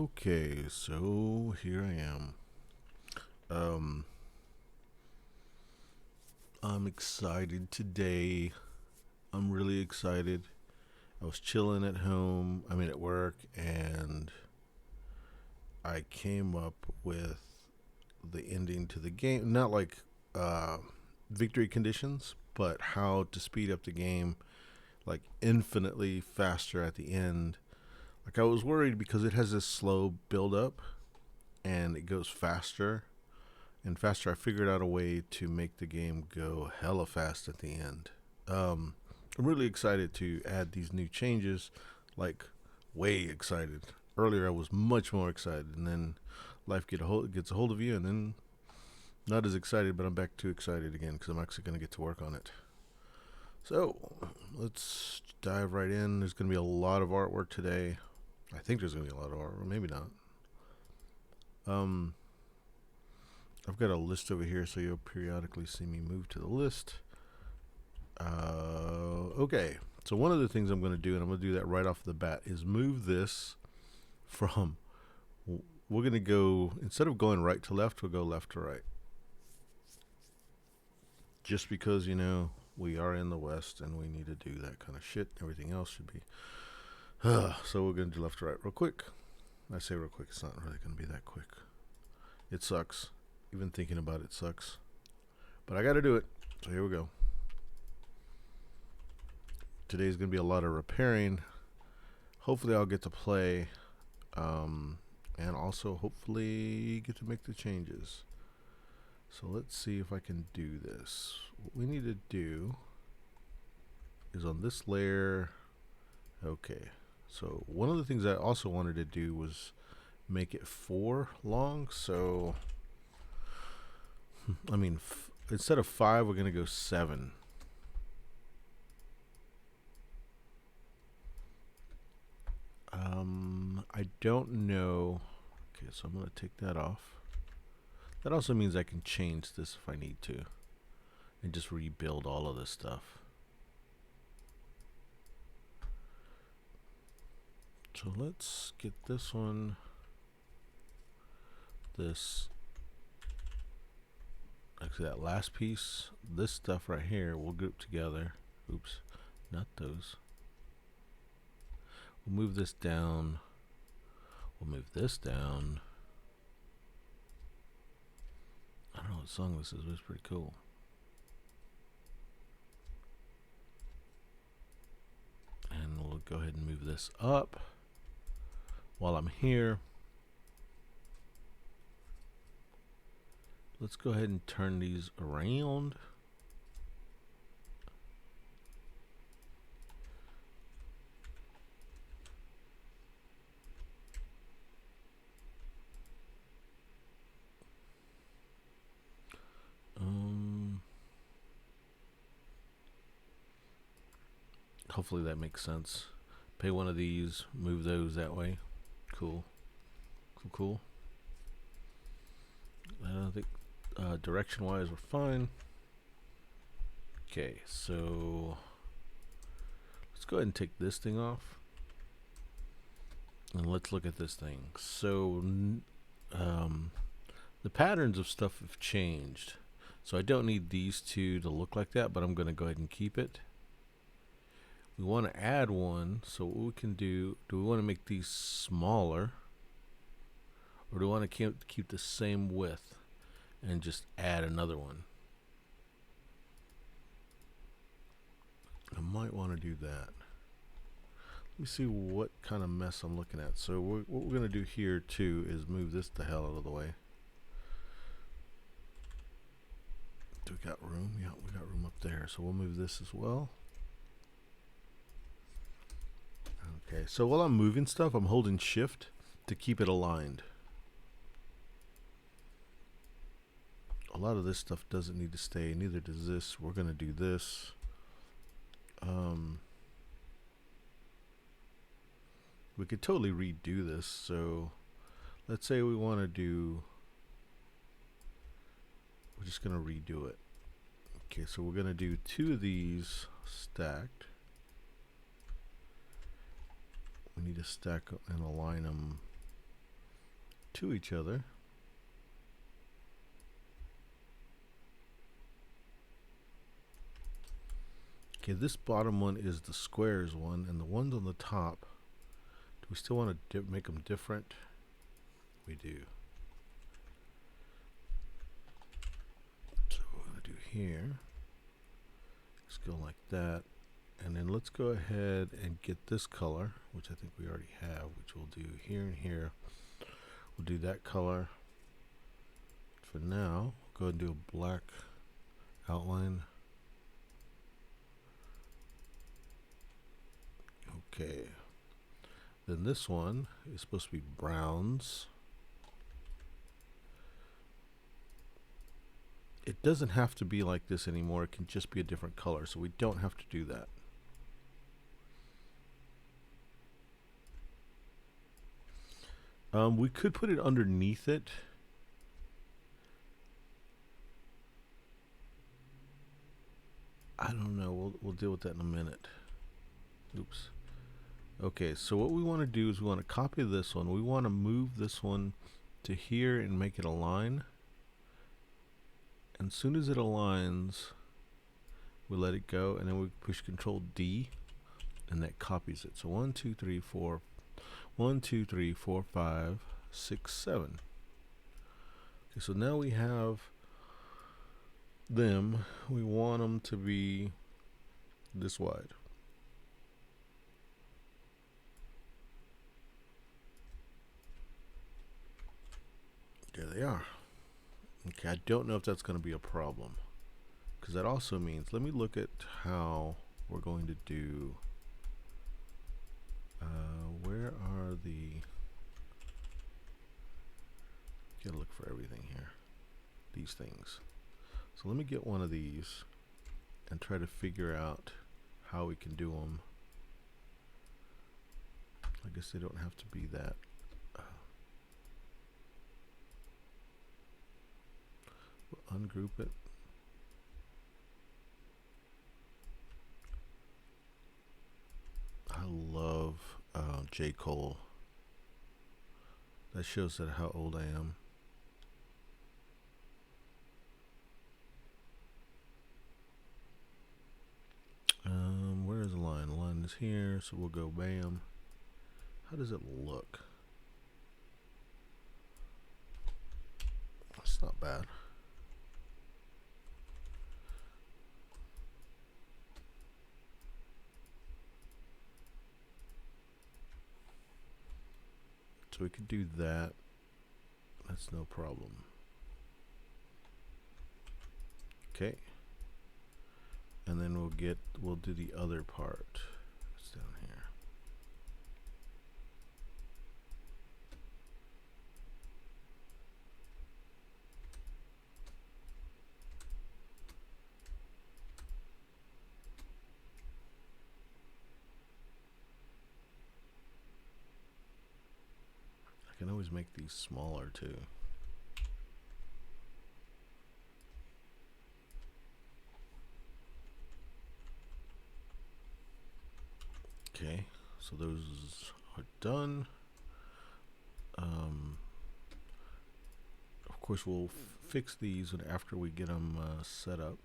Okay, so here I am. Um, I'm excited today. I'm really excited. I was chilling at home, at work, and I came up with the ending to the game. Not like uh, victory conditions, but how to speed up the game like infinitely faster at the end. Like I was worried because it has this slow build up and it goes faster and faster. I figured out a way to make the game go hella fast at the end. Um, I'm really excited to add these new changes, like way excited. Earlier, I was much more excited, and then life gets a hold of you, and then not as excited, but I'm back to excited again because I'm actually going to get to work on it. So let's dive right in. There's going to be a lot of artwork today. I think there's going to be a lot of artwork, maybe not. Um, I've got a list over here, so you'll periodically see me move to the list. Okay, so one of the things I'm going to do, and I'm going to do that right off the bat, is move this from. We're going to go, instead of going right to left, we'll go left to right. Just because, we are in the West and we need to do that kind of shit. Everything else should be. So we're going to do left to right real quick. I say real quick, it's not really going to be that quick. It sucks. Even thinking about it sucks. But I got to do it. So here we go. Today's going to be a lot of repairing. Hopefully I'll get to play. And also hopefully get to make the changes. So let's see if I can do this. What we need to do is on this layer. Okay. So one of the things I also wanted to do was make it 4 long. So, instead of 5, we're going to go 7. I don't know. Okay, so I'm going to take that off. That also means I can change this if I need to and just rebuild all of this stuff. So let's get this one, actually that last piece, this stuff right here, we'll group together. Oops, not those. We'll move this down. We'll move this down. I don't know what song this is, but it's pretty cool. And we'll go ahead and move this up while I'm here. Let's go ahead and turn these around. Hopefully that makes sense. Pay one of these, move those that way. Cool. Cool. I think direction wise we're fine. Okay, so let's go ahead and take this thing off. And let's look at this thing. So the patterns of stuff have changed. So I don't need these two to look like that, but I'm going to go ahead and keep it. We want to add one, so what we can do we want to make these smaller? Or do we want to keep the same width and just add another one? I might want to do that. Let me see what kind of mess I'm looking at. So what we're going to do here too is move this the hell out of the way. Do we got room? Yeah, we got room up there. So we'll move this as well. Okay, so while I'm moving stuff, I'm holding shift to keep it aligned. A lot of this stuff doesn't need to stay, neither does this. We're going to do this. We could totally redo this. So let's say we want to do, we're just going to redo it. Okay, so we're going to do 2 of these stacked. We need to stack and align them to each other. Okay, this bottom one is the squares one, and the ones on the top, do we still want to make them different? We do. So what we're going to do here, let's go like that, and then let's go ahead and get this color, which I think we already have, which we'll do here and here. We'll do that color. For now, go ahead and do a black outline. Okay, then this one is supposed to be browns. It doesn't have to be like this anymore. It can just be a different color, so we don't have to do that. We could put it underneath it. I don't know. We'll deal with that in a minute. Oops. Okay, so what we want to do is we want to copy this one. We want to move this one to here and make it align. And as soon as it aligns, we let it go, and then we push Control D, and that copies it. So 1, 2, 3, 4, 1, 2, 3, 4, 5, 6, 7. Okay, so now we have them. We want them to be this wide. There they are. Okay, I don't know if that's going to be a problem, because that also means, let me look at how we're going to do, where are the, gotta look for everything here, these things. So let me get one of these and try to figure out how we can do them. I guess they don't have to be that. We'll ungroup it. I love J. Cole. That shows that how old I am. Where is the line? The line is here, so we'll go bam. How does it look? It's not bad. So we could do that. That's no problem. Okay. And then we'll do the other part. It's down here. I can always make these smaller too. Okay, so those are done. Of course, we'll fix these after we get them set up.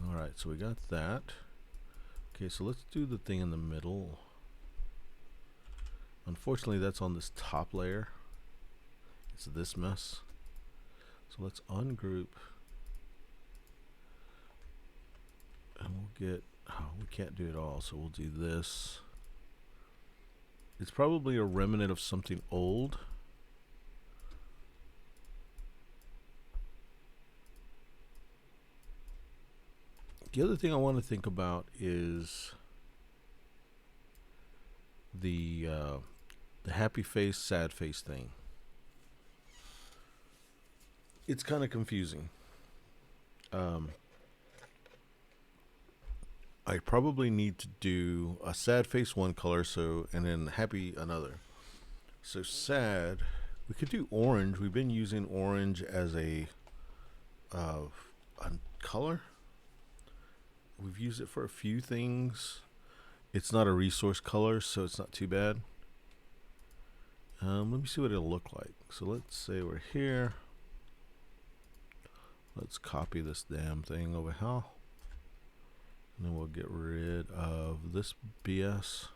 All right, so we got that. Okay, so let's do the thing in the middle. Unfortunately, that's on this top layer. It's this mess. So let's ungroup. And we'll get, oh, we can't do it all, so we'll do this. It's probably a remnant of something old. The other thing I want to think about is the happy face, sad face thing. It's kind of confusing. I probably need to do a sad face one color, so, and then happy another. So sad, we could do orange. We've been using orange as a of color. We've used it for a few things. It's not a resource color, so it's not too bad. Let me see what it'll look like. So let's say we're here. Let's copy this damn thing over here. And then we'll get rid of this BS.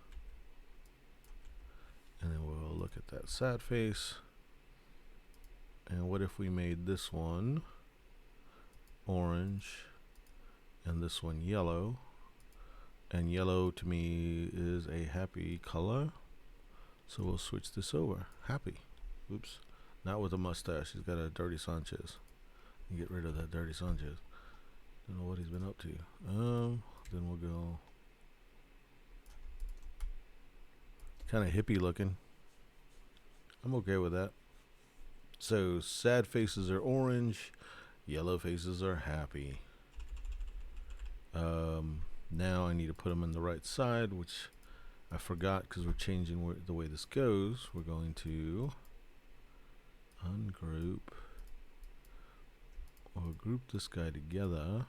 And then we'll look at that sad face. And what if we made this one orange and this one yellow? And yellow to me is a happy color. So we'll switch this over. Happy. Oops. Not with a mustache. He's got a dirty Sanchez. You get rid of that dirty Sanchez. Don't know what he's been up to. Then we'll go kind of hippie looking. I'm okay with that. So sad faces are orange, yellow faces are happy. Now I need to put them on the right side, which I forgot because we're changing the way this goes. We're going to ungroup or group this guy together.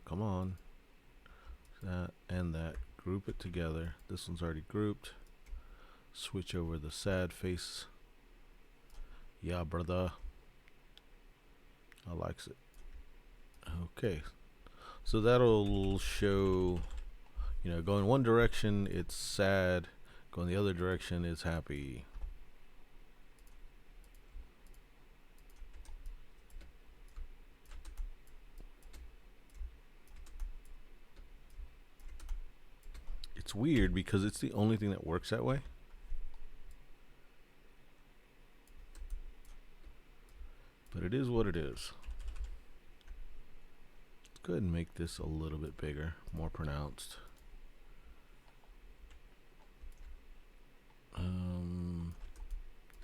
Come on. That and that. Group it together. This one's already grouped. Switch over the sad face. Yeah, brother. I likes it. Okay. So that'll show, you know, going one direction, it's sad. Going the other direction, it's happy. It's weird because it's the only thing that works that way. But it is what it is. Let's go ahead and make this a little bit bigger, more pronounced.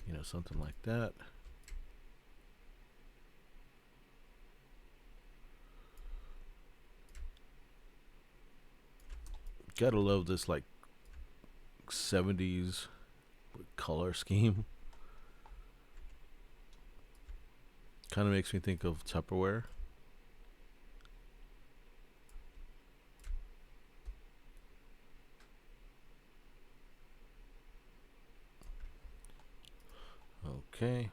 You know, something like that. Gotta love this like 70s color scheme. Kind of makes me think of Tupperware. Okay.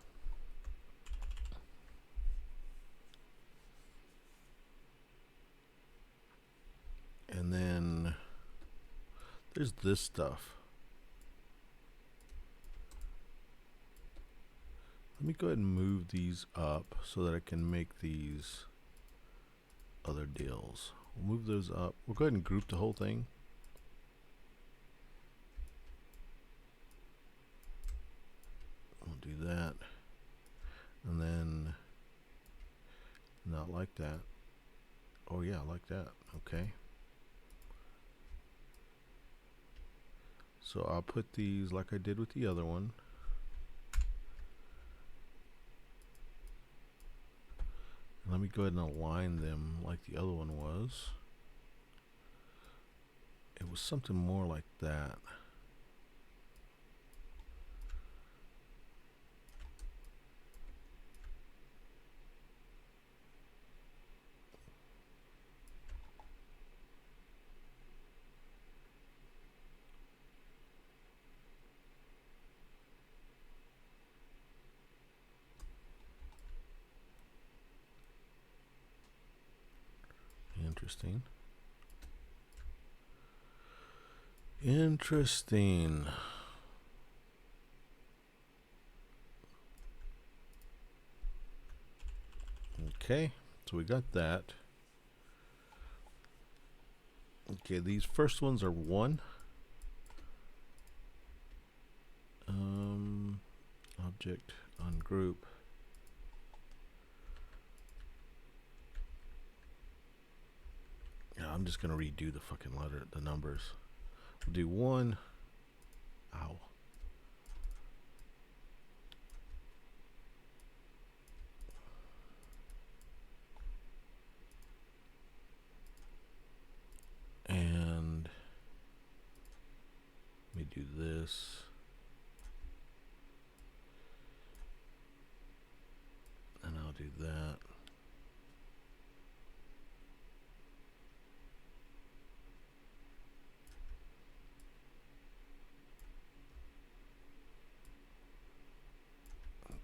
And then there's this stuff. Let me go ahead and move these up so that I can make these other deals. We'll move those up. We'll go ahead and group the whole thing. We'll do that. And then not like that. Oh yeah, like that. Okay. So I'll put these like I did with the other one. Let me go ahead and align them like the other one was. It was something more like that. Interesting. Interesting. Okay, so we got that. Okay, these first ones are 1. Object, ungroup. Yeah, I'm just gonna redo the fucking the numbers. We'll do 1. Ow. And let me do this. do that.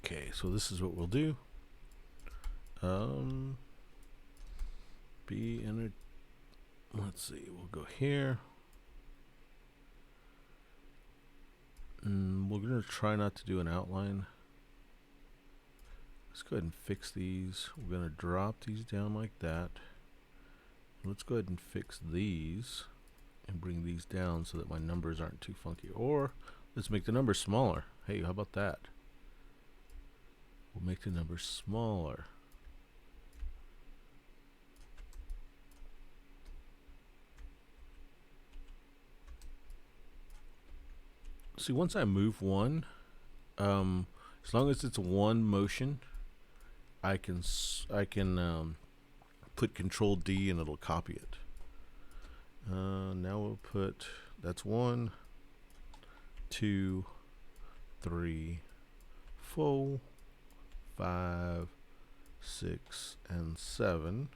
Okay, so this is what we'll do. Be in a, let's see, we'll go here. We're gonna try not to do an outline. Let's go ahead and fix these. We're gonna drop these down like that. Let's go ahead and fix these and bring these down so that my numbers aren't too funky. Or let's make the numbers smaller. Hey, how about that? We'll make the numbers smaller. See, once I move one, as long as it's one motion, I can put Control D and it'll copy it. Now we'll put, that's 1, 2, 3, 4, 5, 6, and 7.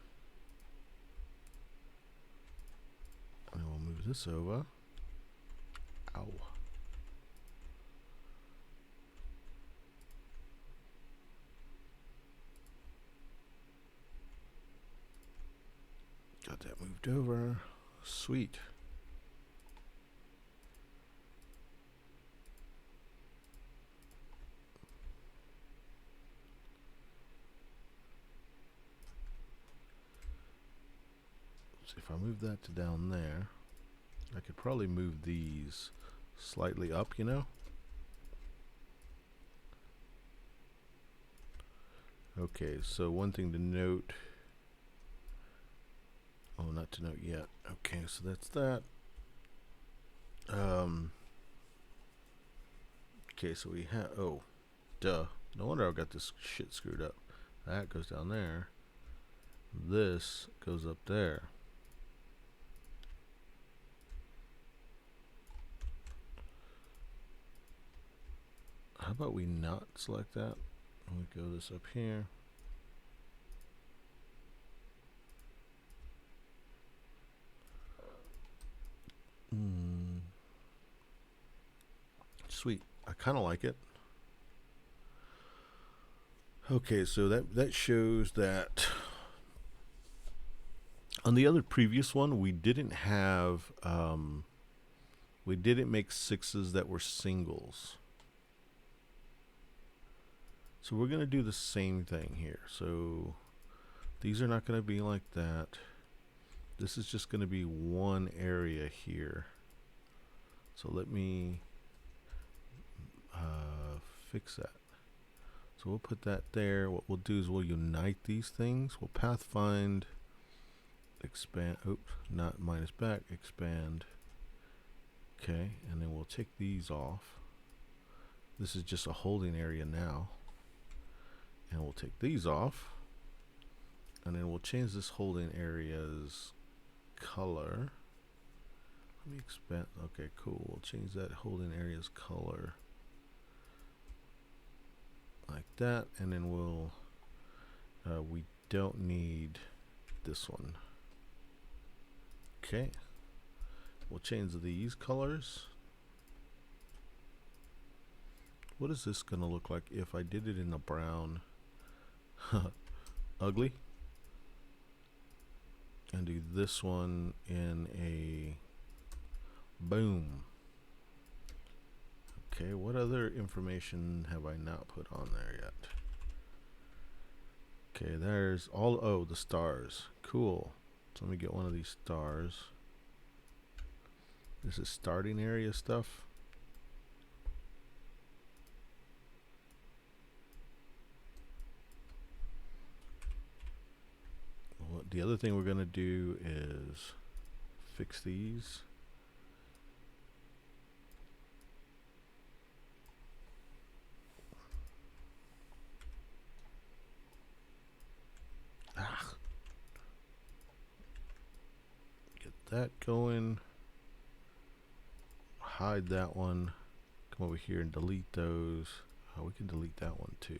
And we'll move this over. Ow. Got that moved over. Sweet. So if I move that to down there, I could probably move these slightly up, you know? Okay, so one thing to note. Oh, not to note yet. Okay, so that's that. Okay, so we have, oh, duh. No wonder I got this shit screwed up. That goes down there. This goes up there. How about we not select that? And we go this up here. Sweet. I kind of like it. Okay, so that shows that on the other previous one we didn't have we didn't make sixes that were singles. So we're going to do the same thing here. So these are not going to be like that. This is just going to be one area here. So let me fix that. So we'll put that there. What we'll do is we'll unite these things. We'll path find, expand, oops, not minus back, expand. Okay, and then we'll take these off. This is just a holding area now. And we'll take these off. And then we'll change this holding area's color. Let me expand. Okay, cool. We'll change that holding area's color like that, and then we'll we don't need this one. Okay, we'll change these colors. What is this gonna look like if I did it in a brown? Ugly. And do this one in a boom. Okay, what other information have I not put on there yet? Okay, there's all, oh, the stars. Cool. So let me get one of these stars. This is starting area stuff. Well, the other thing we're going to do is fix these. Get that going. Hide that one. Come over here and delete those. Oh, we can delete that one too.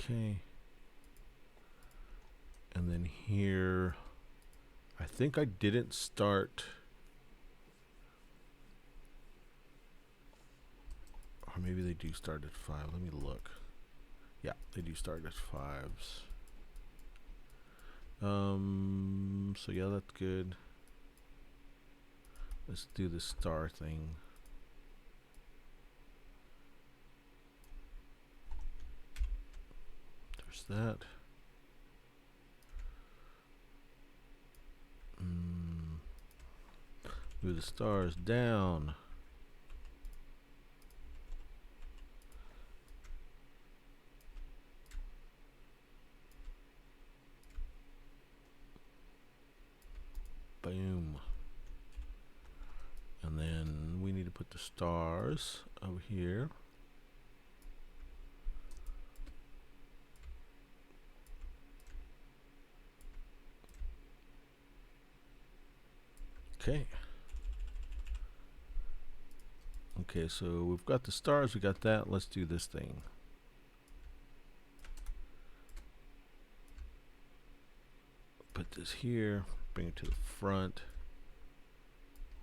Okay. And then here, I think I didn't start, or maybe they do start at 5. Let me look. Yeah, they do start at 5s. So yeah, that's good. Let's do the star thing. There's that. Move the stars down. Boom. And then we need to put the stars over here. Okay. Okay, so we've got the stars, we got that. Let's do this thing. Put this here, bring it to the front.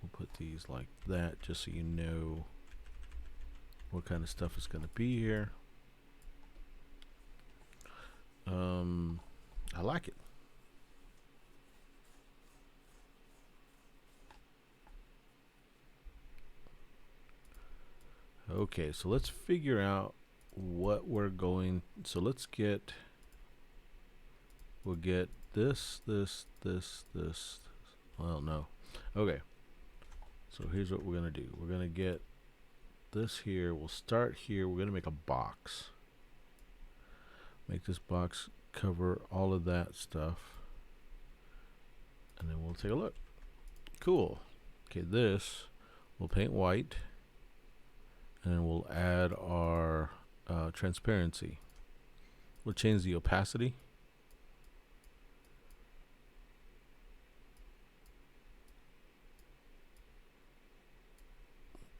We'll put these like that just so you know what kind of stuff is going to be here. I like it. Okay, so let's figure out what we're going. So let's get, we'll get this. Well, no. Okay. So here's what we're going to do. We're going to get this here. We'll start here. We're going to make a box. Make this box cover all of that stuff. And then we'll take a look. Cool. Okay, this we'll paint white. And then we'll add our transparency. We'll change the opacity.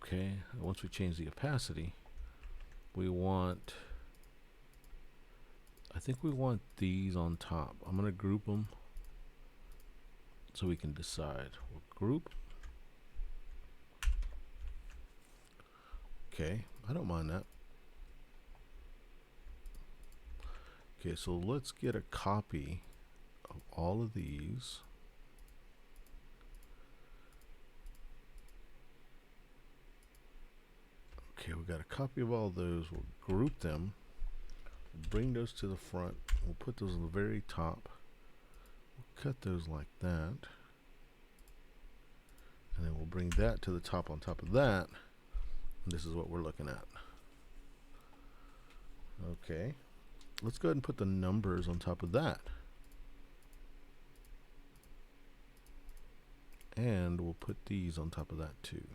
Okay, once we change the opacity, we want, I think we want these on top. I'm going to group them so we can decide. We'll group. Okay, I don't mind that. Okay, so let's get a copy of all of these. Okay, we got a copy of all those. We'll group them. We'll bring those to the front. We'll put those on the very top. We'll cut those like that. And then we'll bring that to the top on top of that. And this is what we're looking at. Okay. Let's go ahead and put the numbers on top of that. And we'll put these on top of that too.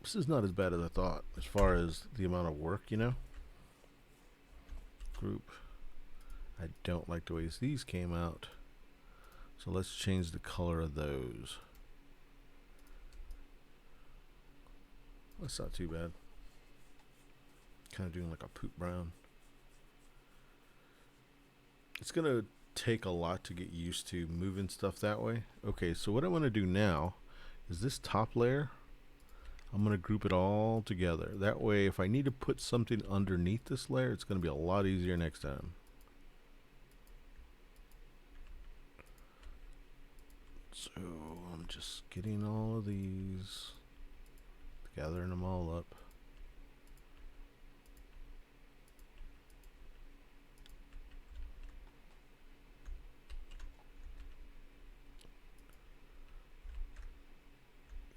This is not as bad as I thought as far as the amount of work, you know. Group. I don't like the ways these came out. So let's change the color of those. That's not too bad. Kind of doing like a poop brown. It's going to take a lot to get used to moving stuff that way. Okay, so what I want to do now is this top layer, I'm going to group it all together. That way, if I need to put something underneath this layer, it's going to be a lot easier next time. So I'm just getting all of these, gathering them all up.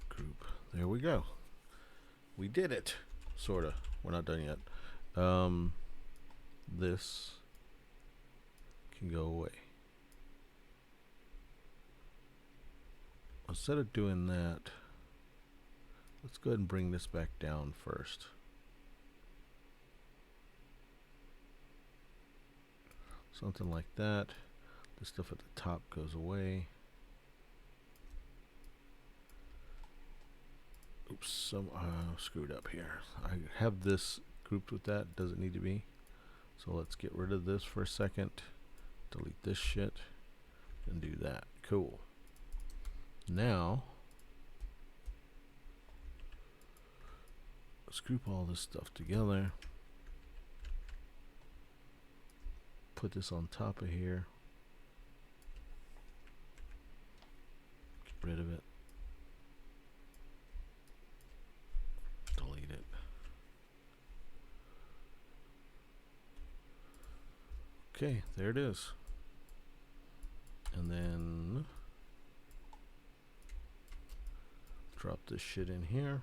Group. There we go. We did it. Sorta. We're not done yet. This can go away. Instead of doing that, let's go ahead and bring this back down first. Something like that. The stuff at the top goes away. some screwed up here. I have this grouped with that. Doesn't need to be. So let's get rid of this for a second. Delete this shit and do that. Cool. Now let's group all this stuff together. Put this on top of here. Get rid of it. Delete it. Okay, there it is. And then drop this shit in here.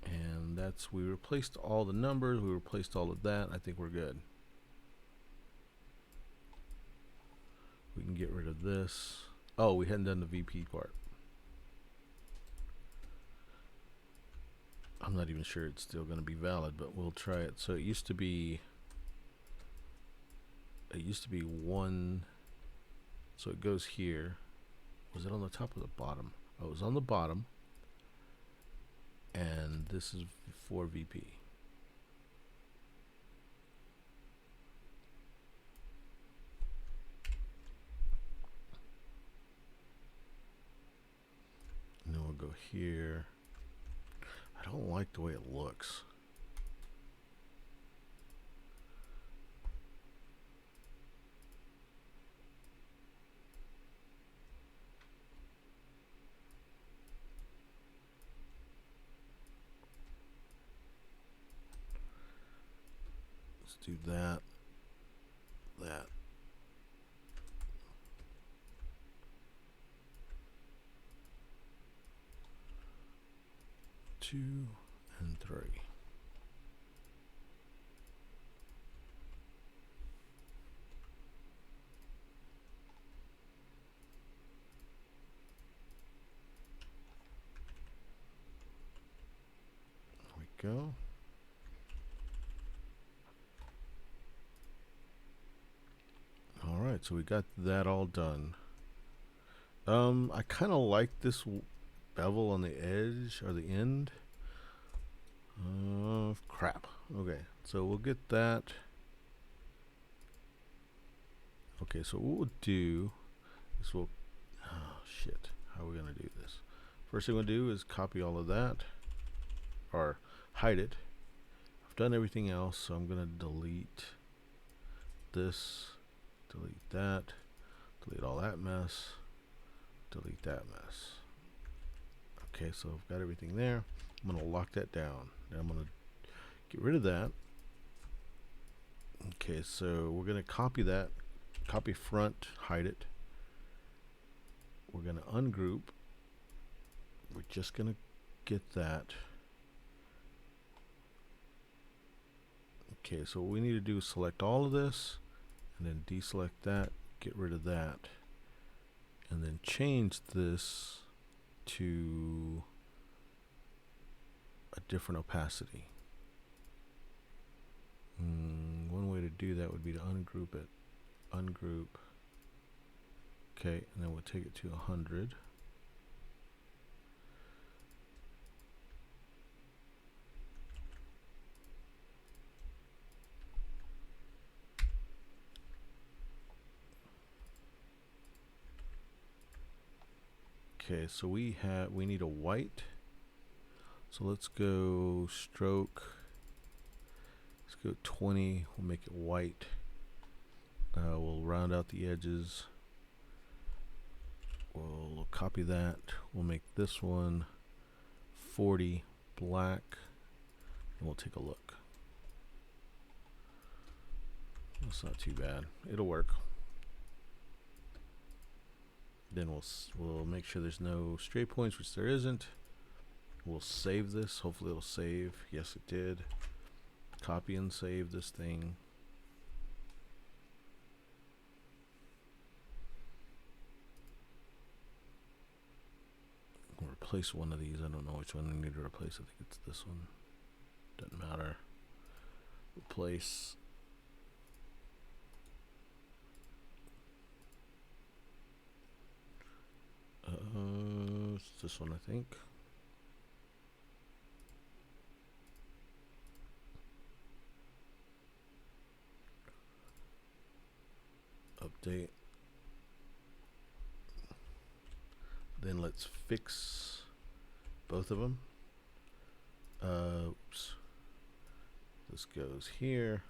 And that's, we replaced all the numbers, we replaced all of that. I think we're good. We can get rid of this. Oh, we hadn't done the VP part. I'm not even sure it's still going to be valid, but we'll try it. So it used to be one, so it goes here. Was it on the top or the bottom? Oh, it was on the bottom. And this is for VP. And then we'll go here. I don't like the way it looks. Let's do that. That. 2 and 3. There we go. All right, so we got that all done. I kind of like this bevel on the edge or the end. Crap. Okay, so we'll get that. Okay, so what we'll do is we'll, oh shit, how are we gonna do this? First thing we'll do is copy all of that, or hide it. I've done everything else, so I'm gonna delete this, delete that, delete all that mess, delete that mess. Okay, so I've got everything there. I'm gonna lock that down. Now I'm gonna get rid of that. Okay, so we're gonna copy that, copy front, hide it. We're gonna ungroup. We're just gonna get that. Okay, so what we need to do is select all of this and then deselect that, get rid of that, and then change this to a different opacity. One way to do that would be to ungroup it. Ungroup. Okay, and then we'll take it to 100. Okay, so we need a white. So let's go stroke. Let's go 20. We'll make it white. We'll round out the edges. We'll copy that. We'll make this one 40 black, and we'll take a look. That's not too bad. It'll work. Then we'll make sure there's no stray points, which there isn't. We'll save this. Hopefully it'll save. Yes, it did. Copy and save this thing. We'll replace one of these. I don't know which one I need to replace. I think it's this one. Doesn't matter. Replace. It's this one, I think. Update. Then let's fix both of them. Oops. This goes here.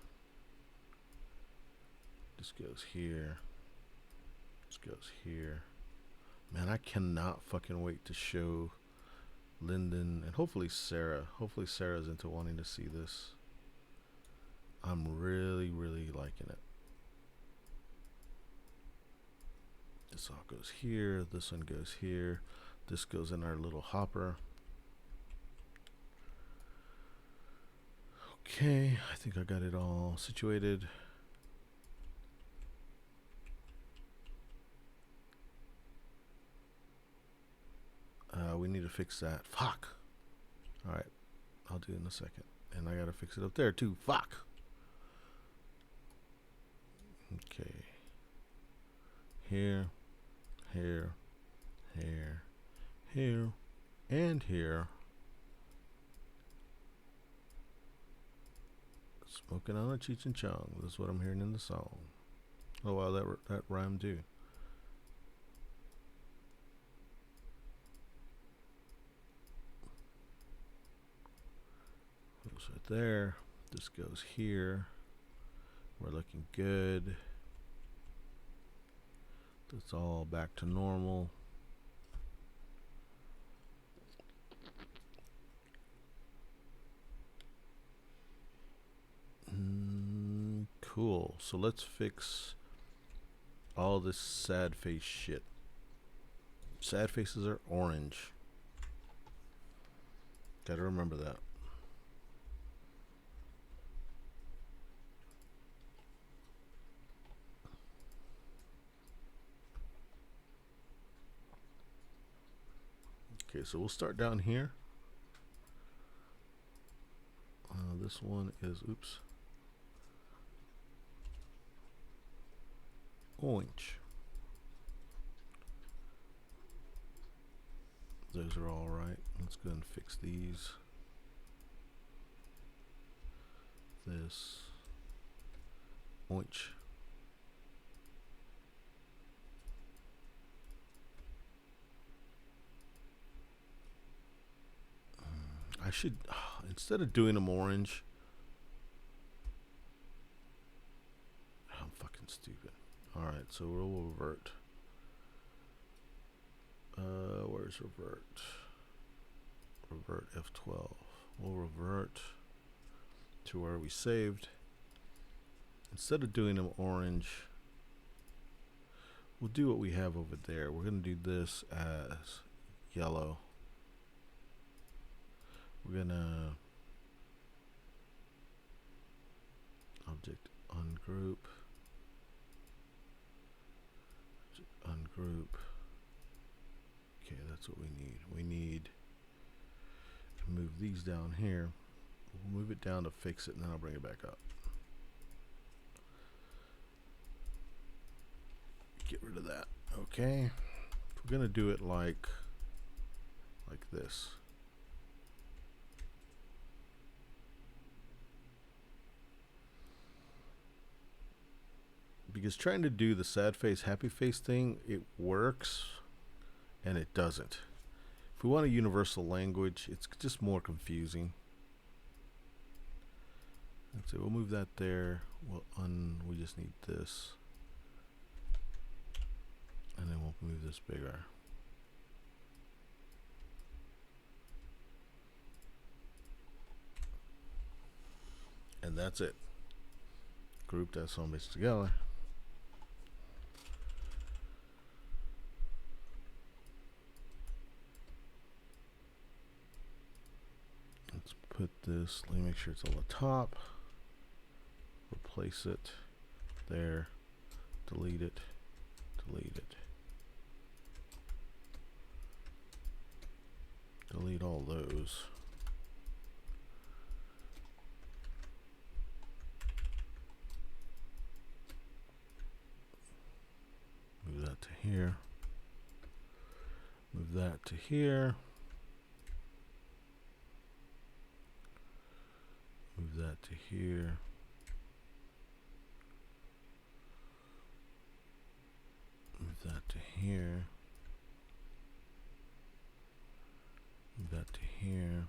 This goes here. This goes here. Man, I cannot fucking wait to show Lyndon and hopefully Sarah. Hopefully Sarah's into wanting to see this. I'm really, really liking it. This all goes here. This one goes here. This goes in our little hopper. Okay, I think I got it all situated. We need to fix that. Fuck. All right, I'll do it in a second. And I gotta fix it up there too. Fuck. Okay. Here, here, here, here, and here. Smoking on a Cheech and Chong. This is what I'm hearing in the song. Oh wow, that rhymed too. Goes right there. This goes here. We're looking good. That's all back to normal. Cool. So let's fix all this sad face shit. Sad faces are orange. Gotta remember that. Okay, so we'll start down here. This one is, oops, orange. Those are all right. Let's go and fix these. This orange. I should, instead of doing them orange, I'm fucking stupid. Alright, so we'll revert. Where's revert? Revert F12. We'll revert to where we saved. Instead of doing them orange, we'll do what we have over there. We're going to do this as yellow. We're gonna object ungroup, ungroup. Okay, that's what we need. We need to move these down here. We'll move it down to fix it, and then I'll bring it back up. Get rid of that. Okay, we're gonna do it like this. Because trying to do the sad face, happy face thing, it works and it doesn't. If we want a universal language, it's just more confusing. That's it. We'll move that there. We just need this. And then we'll move this bigger. And that's it. Group that some bits together. Let's put this, let me make sure it's on the top. Replace it there. Delete it. Delete it. Delete all those. Move that to here. Move that to here. Move that to here. Move that to here. Move that to here.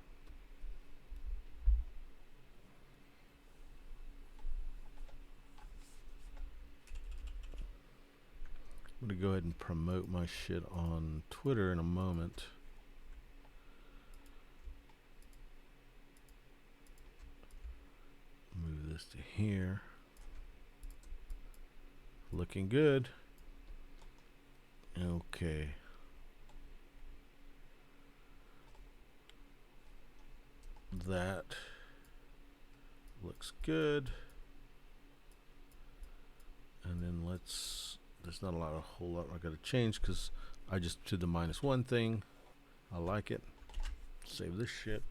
I'm going to go ahead and promote my shit on Twitter in a moment. Move this to here. Looking good. Okay. That looks good. And then there's not a whole lot I gotta change because I just did the -1 thing. I like it. Save this shit.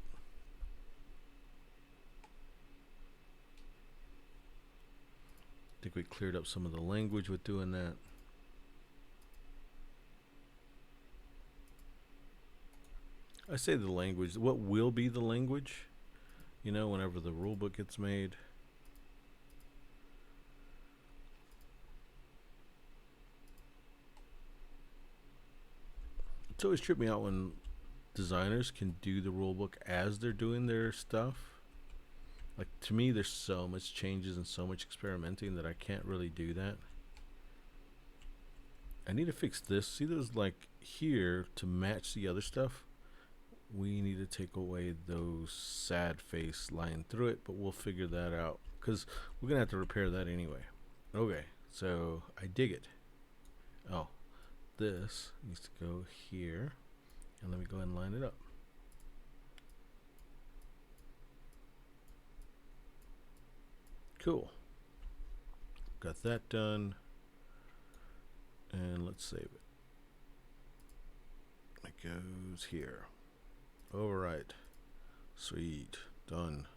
I think we cleared up some of the language with doing that. I say the language. What will be the language? You know, whenever the rule book gets made. It's always tripped me out when designers can do the rule book as they're doing their stuff. Like, to me, there's so much changes and so much experimenting that I can't really do that. I need to fix this. See, there's like here to match the other stuff. We need to take away those sad face lying through it, but we'll figure that out because we're gonna have to repair that anyway. Okay, so I dig it. Oh, this needs to go here, and let me go ahead and line it up. Cool. Got that done, and let's save it. It goes here. Overwrite. Sweet. Done.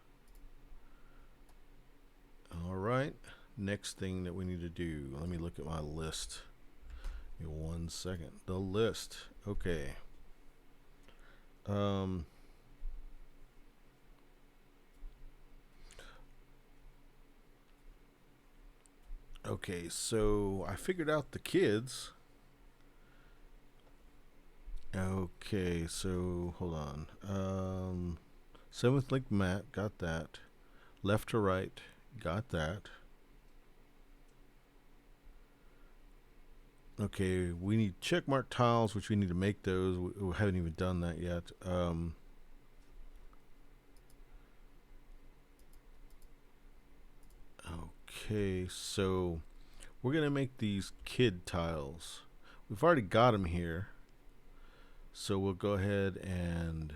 Alright. Next thing that we need to do. Let me look at my list. Give me 1 second. The list. Okay. Okay, so I figured out the kids. Okay, so hold on. 7th link mat, got that. Left to right, got that. Okay, we need checkmark tiles, which we need to make those. We haven't even done that yet. Okay, so we're gonna make these kid tiles. We've already got them here, so we'll go ahead and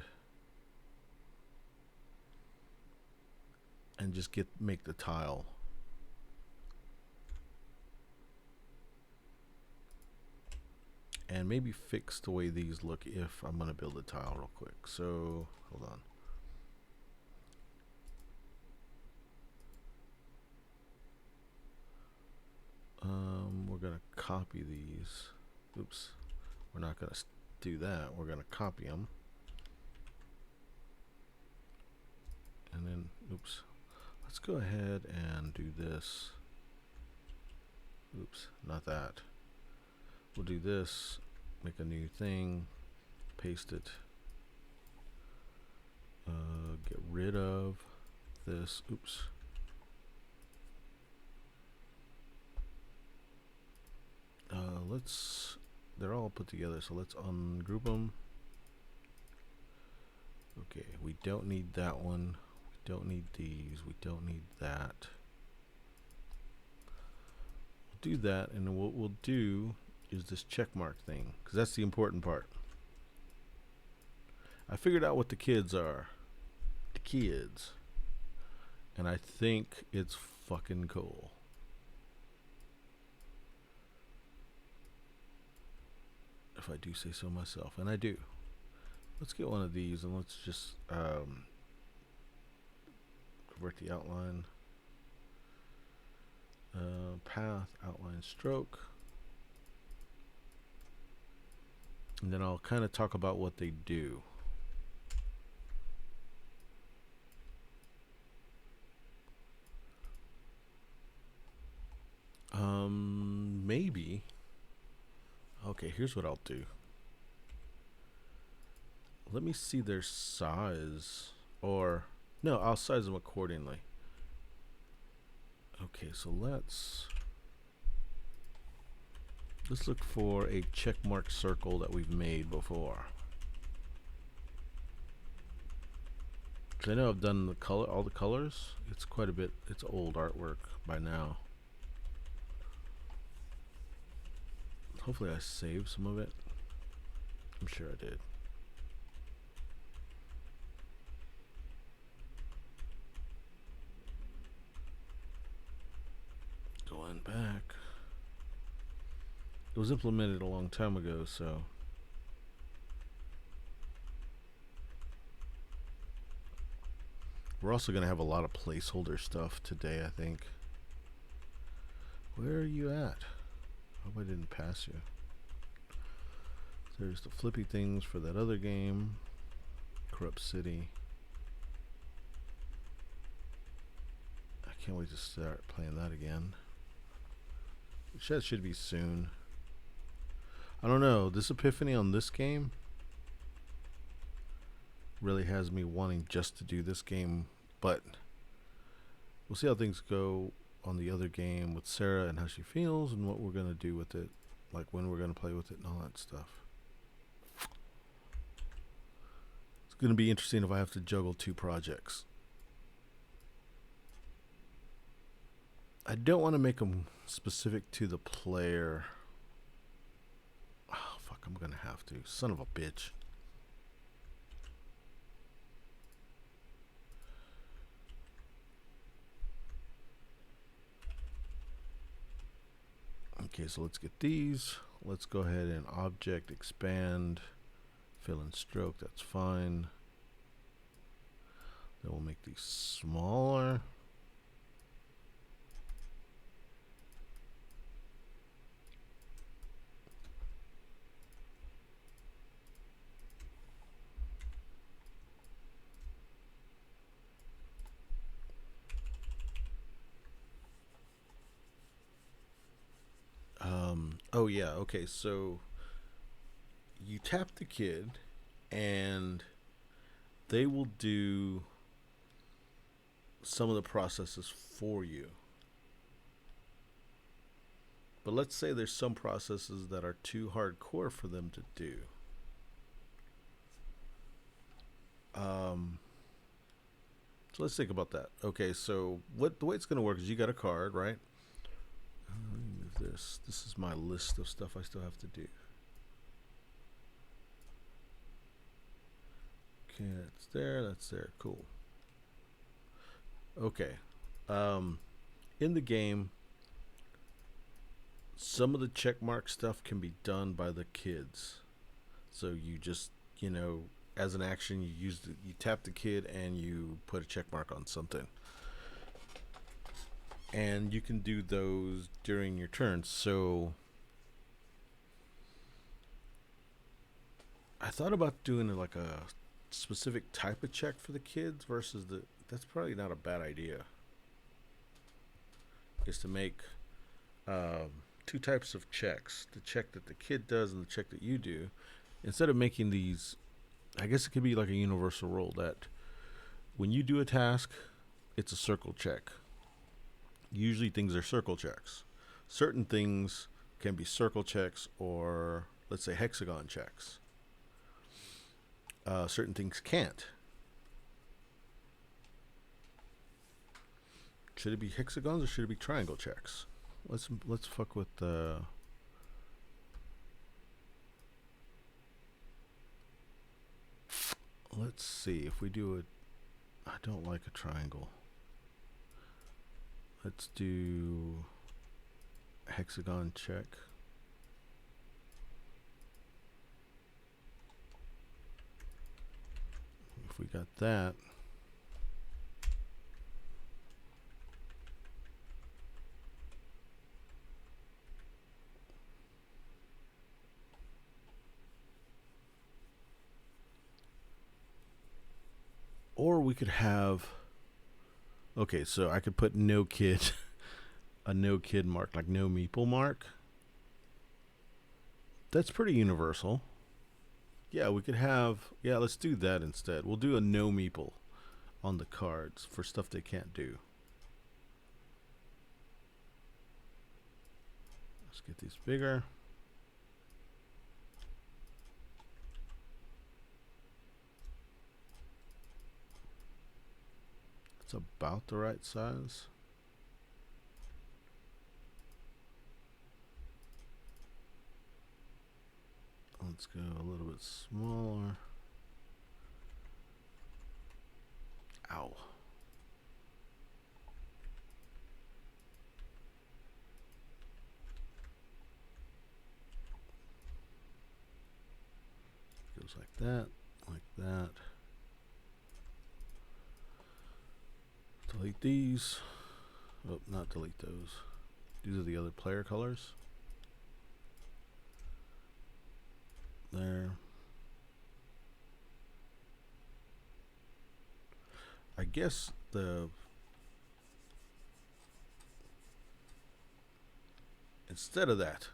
just make the tile. And maybe fix the way these look if I'm gonna build a tile real quick. So hold on. We're gonna copy these. Oops, we're not gonna do that. We're gonna copy them, and then oops, let's go ahead and do this. Oops, not that. We'll do this, make a new thing, paste it, get rid of this. Oops. They're all put together, so let's ungroup them. Okay, we don't need that one. We don't need these. We don't need that. We'll do that, and then what we'll do is this check mark thing, because that's the important part. I figured out what the kids are. The kids. And I think it's fucking cool. If I do say so myself, and I do. Let's get one of these and let's just convert the outline. Path, outline, stroke. and then I'll kind of talk about what they do. Maybe. Okay, here's what I'll do. Let me see their size. Or, no, I'll size them accordingly. Okay, so let's look for a checkmark circle that we've made before. Cause I know I've done the color, all the colors. It's quite a bit. It's old artwork by now. Hopefully I saved some of it. I'm sure I did. Going back. It was implemented a long time ago, so. We're also going to have a lot of placeholder stuff today, I think. Where are you at? Hope I didn't pass you. There's the flippy things for that other game. Corrupt City. I can't wait to start playing that again. That should be soon. I don't know. This epiphany on this game really has me wanting just to do this game, but we'll see how things go on the other game with Sarah and how she feels and what we're going to do with it, like when we're going to play with it and all that stuff. It's going to be interesting if I have to juggle 2 projects. I don't want to make them specific to the player. Oh, fuck, I'm going to have to. Son of a bitch. Okay, so let's get these. Let's go ahead and object, expand, fill and stroke. That's fine. Then we'll make these smaller. Oh yeah, okay, so you tap the kid and they will do some of the processes for you. But let's say there's some processes that are too hardcore for them to do. So let's think about that. Okay, so the way it's going to work is you got a card, right? Let me move this. This is my list of stuff I still have to do. Okay, that's there. That's there. Cool. Okay. In the game, some of the checkmark stuff can be done by the kids. So you just, as an action, you tap the kid and you put a checkmark on something. And you can do those during your turn. So I thought about doing like a specific type of check for the kids versus that's probably not a bad idea. Is to make 2 types of checks. The check that the kid does and the check that you do. Instead of making these, I guess it could be like a universal rule that when you do a task, it's a circle check. Usually things are circle checks. Certain things can be circle checks or, let's say, hexagon checks. Certain things can't. Should it be hexagons or should it be triangle checks? Let's fuck with the. Let's see if we do a. I don't like a triangle. Let's do hexagon check. If we got that. we could have. Okay, so I could put no kid, a no kid mark, like no meeple mark. That's pretty universal. Yeah, we could have. Yeah, let's do that instead. We'll do a no meeple on the cards for stuff they can't do. Let's get these bigger. It's about the right size. Let's go a little bit smaller. Ow. Goes like that, like that. Delete these. Oh, not delete those. These are the other player colors. There. I guess instead of that,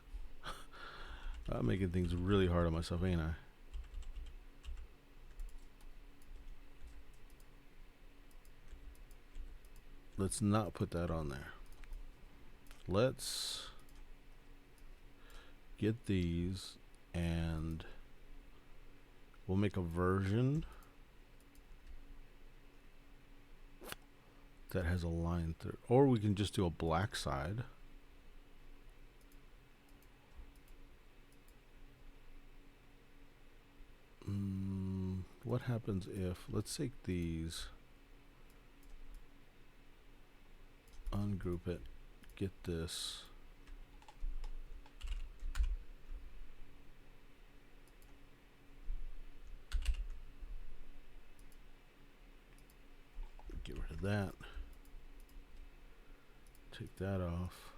I'm making things really hard on myself, ain't I? Let's not put that on there. Let's get these and we'll make a version that has a line through, or we can just do a black side. What happens if, let's take these, ungroup it, get this, get rid of that, take that off,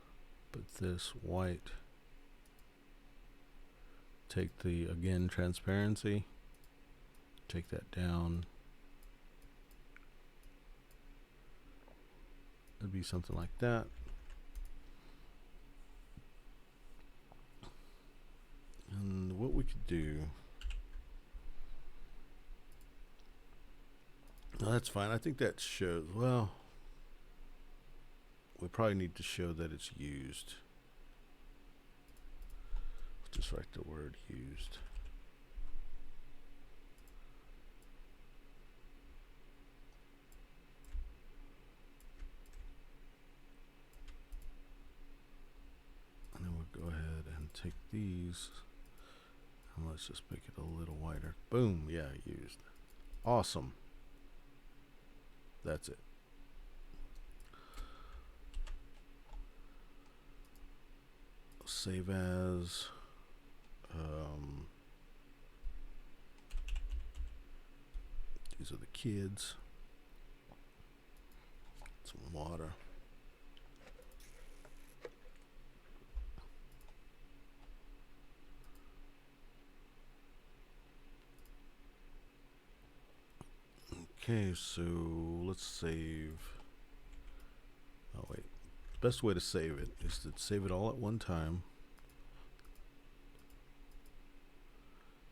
put this white, take the, again, transparency, take that down. It'd be something like that. And what we could do, no, that's fine. I think that shows, well, we probably need to show that it's used. Just write the word used. And then we'll go ahead and take these and let's just make it a little wider. Boom, yeah, used. Awesome. That's it. Save as. These are the kids. Some water. Okay, so let's save. Oh wait, best way to save it is to save it all at one time.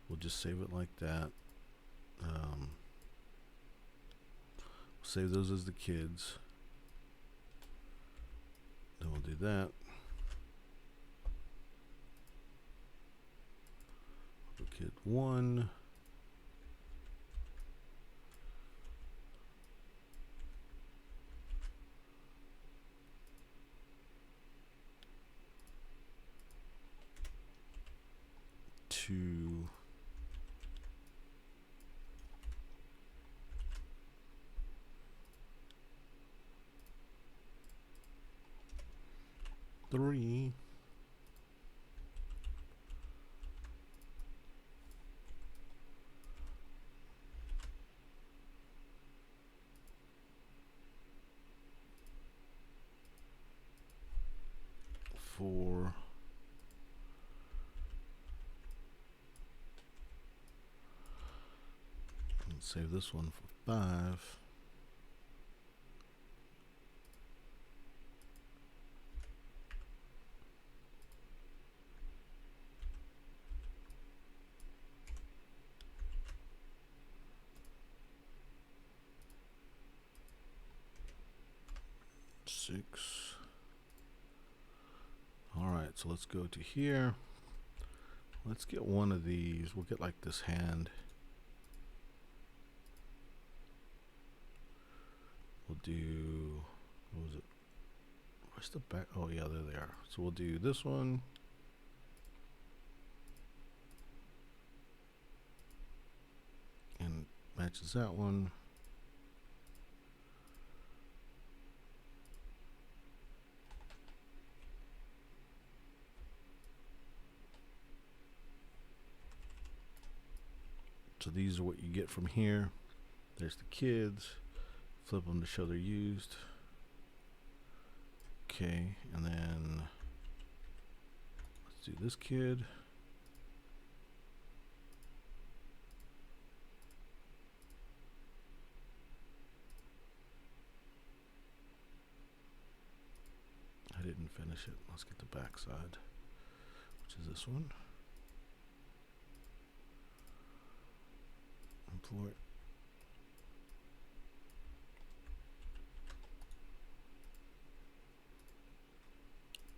We'll just save it like that. Save those as the kids. Then we'll do that. Kid 1. Two. 3. 4. Let's save this one for 5. 6. Alright, so let's go to here. Let's get one of these. We'll get like this hand. We'll do, what was it? Where's the back? Oh yeah, there they are. So we'll do this one. And matches that one. So these are what you get from here. There's the kids. Flip them to show they're used. Okay, and then let's do this kid. I didn't finish it. Let's get the back side, which is this one. Import.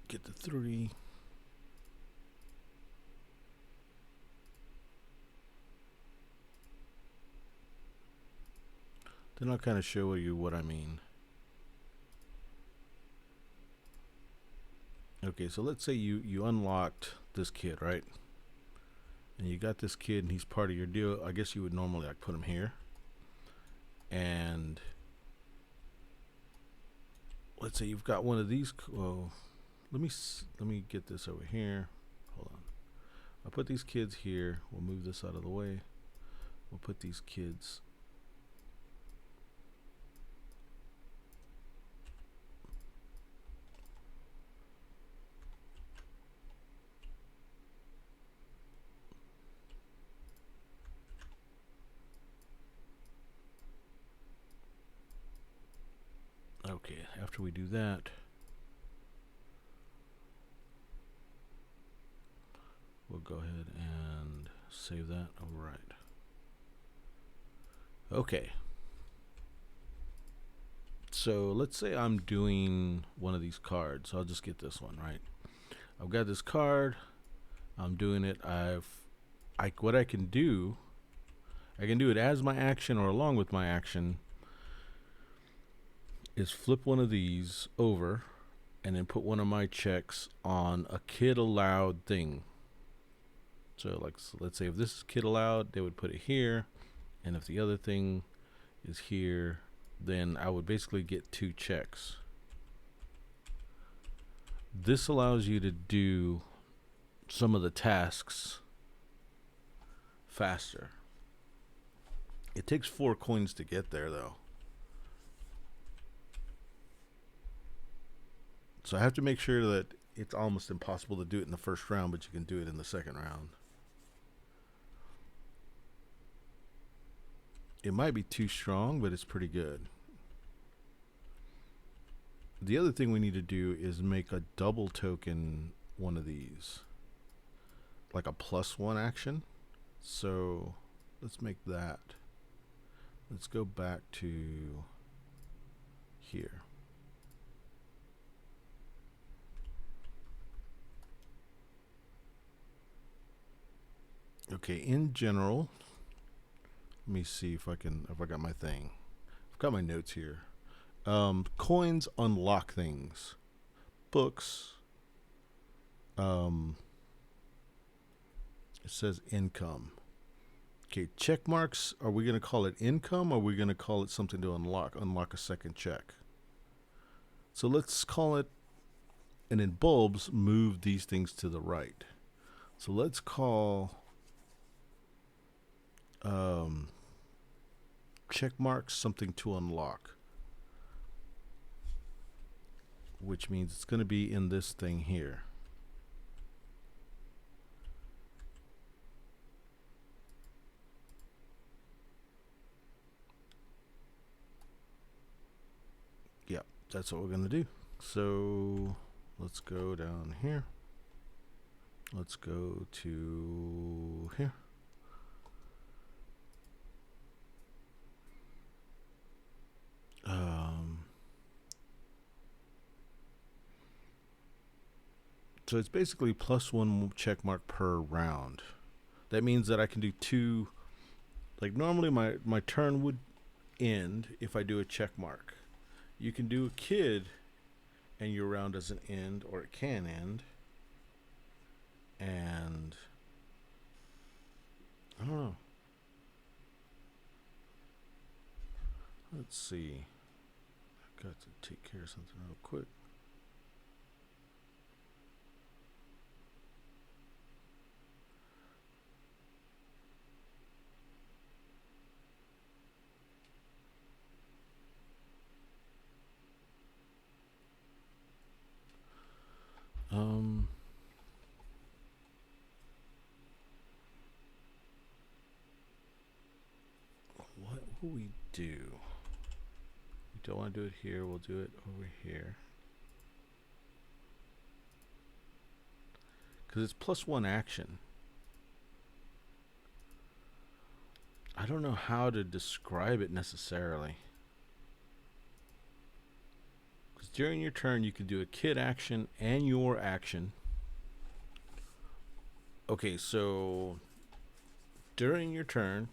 Get the 3. Then I'll kind of show you what I mean. Okay, so let's say you unlocked this kid, right? And you got this kid and he's part of your deal. I guess you would normally like put him here. And let's say you've got one of these. Well, let me get this over here. Hold on. I'll put these kids here. We'll move this out of the way. We'll put these kids. Okay, after we do that, we'll go ahead and save that. All right. Okay. So let's say I'm doing one of these cards. I'll just get this one, right? I've got this card. I'm doing it. What I can do it as my action or along with my action, is flip one of these over and then put one of my checks on a kid allowed thing. So like, so let's say if this is kid allowed, they would put it here, and if the other thing is here, then I would basically get 2 checks. This allows you to do some of the tasks faster. It takes 4 coins to get there though. So I have to make sure that it's almost impossible to do it in the first round, but you can do it in the second round. It might be too strong, but it's pretty good. The other thing we need to do is make a double token one of these, like a +1 action. So let's make that. Let's go back to here. Okay, in general, let me see if I got my thing. I've got my notes here. Coins unlock things. Books. It says income. Okay, check marks. Are we going to call it income, or are we going to call it something to unlock a second check? So let's call it, and in bulbs, move these things to the right. So let's call check marks something to unlock, which means it's going to be in this thing here. Yep, that's what we're going to do. So let's go down here. Let's go to here. So it's basically plus one check mark per round. That means that I can do two. Like normally my turn would end if I do a check mark. You can do a kid and your round doesn't end, or it can end. And I don't know. Let's see. I've got to take care of something real quick. What will we do? We don't want to do it here. We'll do it over here. Because it's plus one action. I don't know how to describe it necessarily. Because during your turn, you can do a kid action and your action. Okay, so during your turn,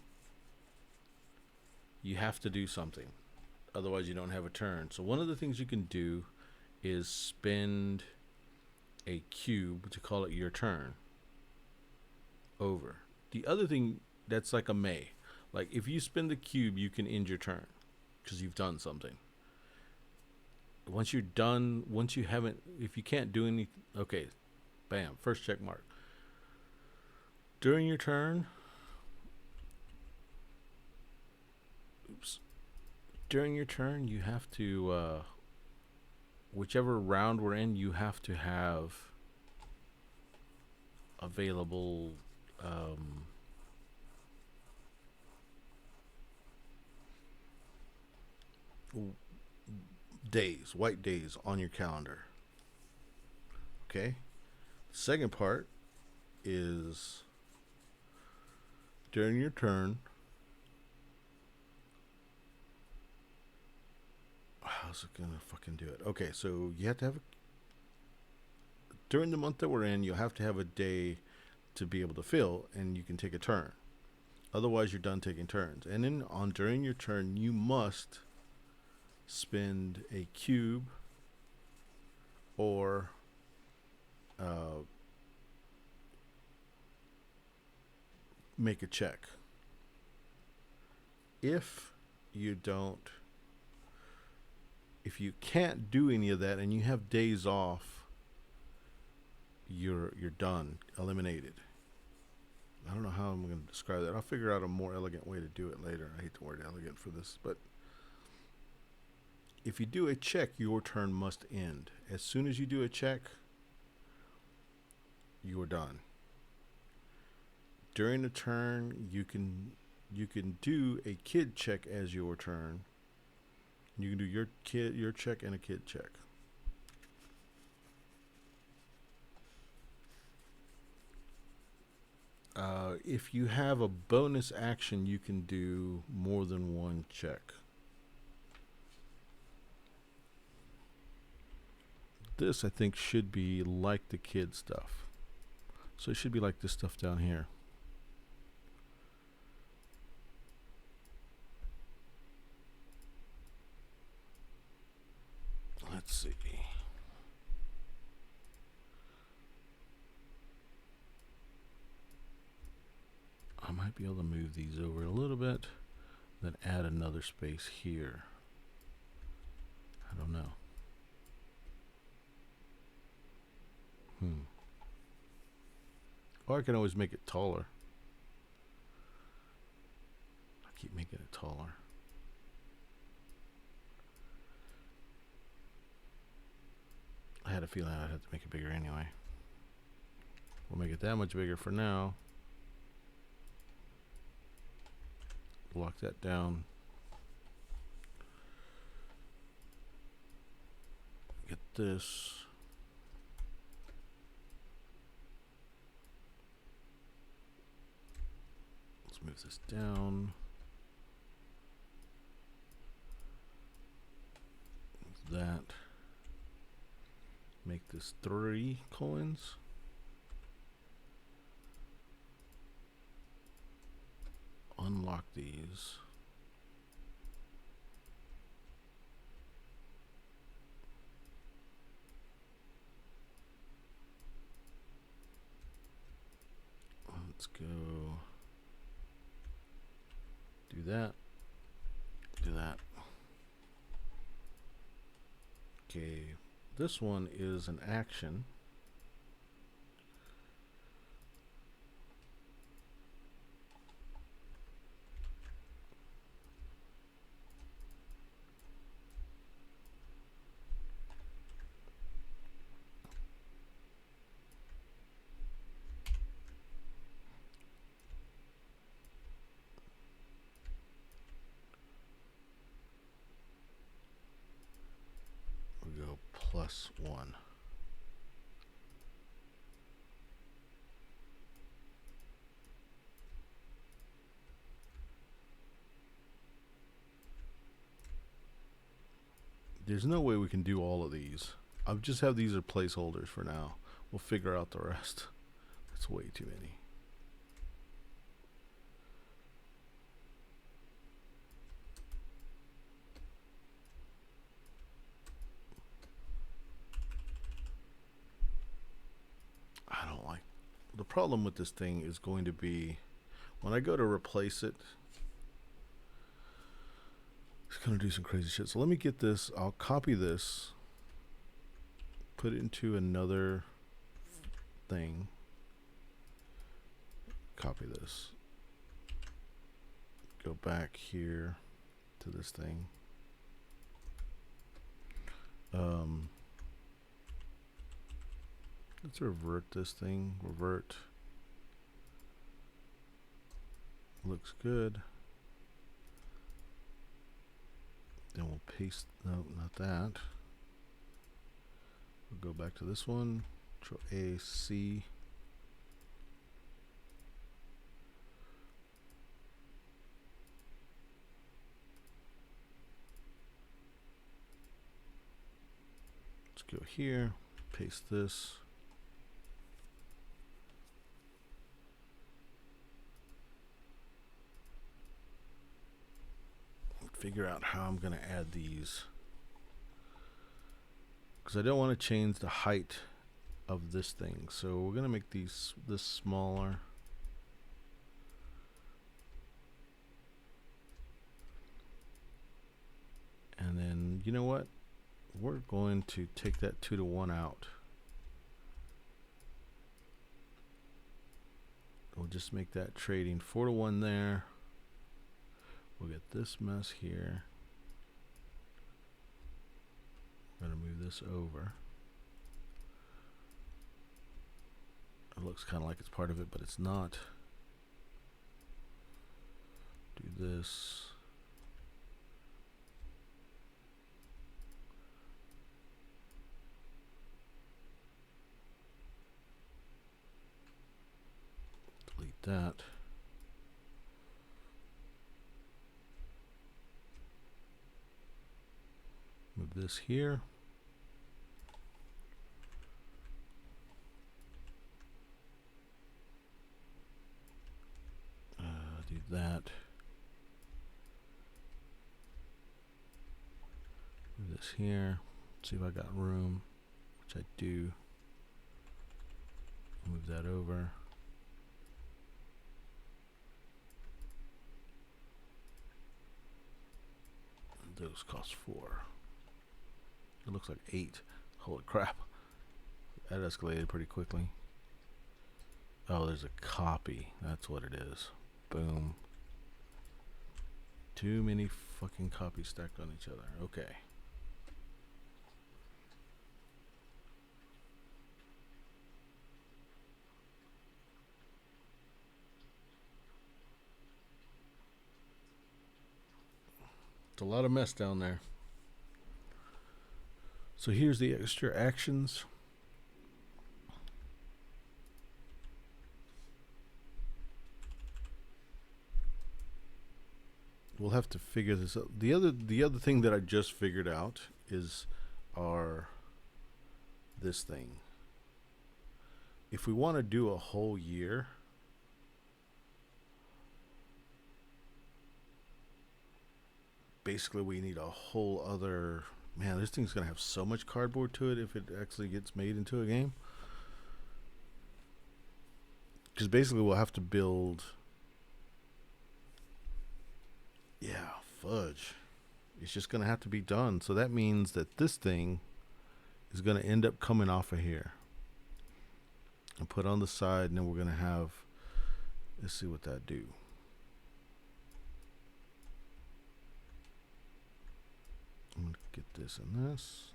you have to do something. Otherwise, you don't have a turn. So one of the things you can do is spend a cube to call it your turn over. The other thing, that's like a may. Like if you spin the cube, you can end your turn because you've done something. Once you're done, once you haven't, if you can't do any, okay, bam, first check mark. During your turn, during your turn, you have to, whichever round we're in, you have to have available days, white days on your calendar. Okay? Second part is during your turn, how's it gonna fucking do it? Okay, so you have to have during the month that we're in, you'll have to have a day to be able to fill, and you can take a turn. Otherwise, you're done taking turns. And then on during your turn, you must spend a cube or make a check. If you don't, if you can't do any of that and you have days off, you're done, eliminated. I don't know how I'm going to describe that. I'll figure out a more elegant way to do it later. I hate the word elegant for this, but if you do a check, your turn must end. As soon as you do a check, you are done. During the turn, you can do a kid check as your turn. You can do your check and a kid check. If you have a bonus action, you can do more than one check. This, I think, should be like the kid stuff. So it should be like this stuff down here. Let's see. I might be able to move these over a little bit, then add another space here. I don't know. Or I can always make it taller. I keep making it taller. I had a feeling I'd have to make it bigger anyway. We'll make it that much bigger for now. Lock that down. Get this. Let's move this down. Move that. make this 3 coins. Unlock these. Let's go do that. Do that. Okay, this one is an action. We go +1. There's no way we can do all of these. I'll just have these as placeholders for now. We'll figure out the rest. That's way too many. I don't like. The problem with this thing is going to be when I go to replace it, it's going to do some crazy shit. So let me get this. I'll copy this, put it into another thing. Copy this. Go back here to this thing. Let's revert this thing. Revert. Looks good. Then we'll paste. No, not that. We'll go back to this one. Control A, C. Let's go here. Paste this. Figure out how I'm going to add these, because I don't want to change the height of this thing. So we're going to make this smaller. And then, you know what? We're going to take that 2-to-1 out. We'll just make that trading 4-to-1 there. We'll get this mess here. I'm going to move this over. It looks kind of like it's part of it, but it's not. Do this. Delete that. Move this here. Do that. Move this here. See if I got room, which I do. Move that over. And those cost 4. It looks like 8. Holy crap. That escalated pretty quickly. Oh, there's a copy. That's what it is. Boom. Too many fucking copies stacked on each other. Okay. It's a lot of mess down there. So here's the extra actions. We'll have to figure this out. The other thing that I just figured out is our this thing. If we want to do a whole year, basically we need a whole other, man, this thing's gonna have so much cardboard to it if it actually gets made into a game. Because basically we'll have to build, yeah, fudge. It's just gonna have to be done. So that means that this thing is gonna end up coming off of here and put on the side, and then we're gonna have, let's see what that do. I'm gonna get this and this.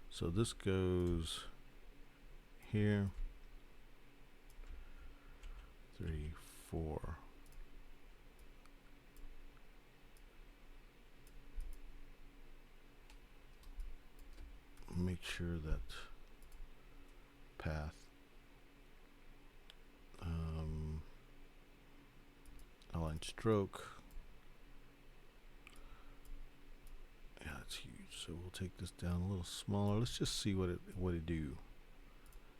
So this goes here, 3, 4. Make sure that path, align stroke. Yeah, that's huge. So we'll take this down a little smaller. Let's just see what it do.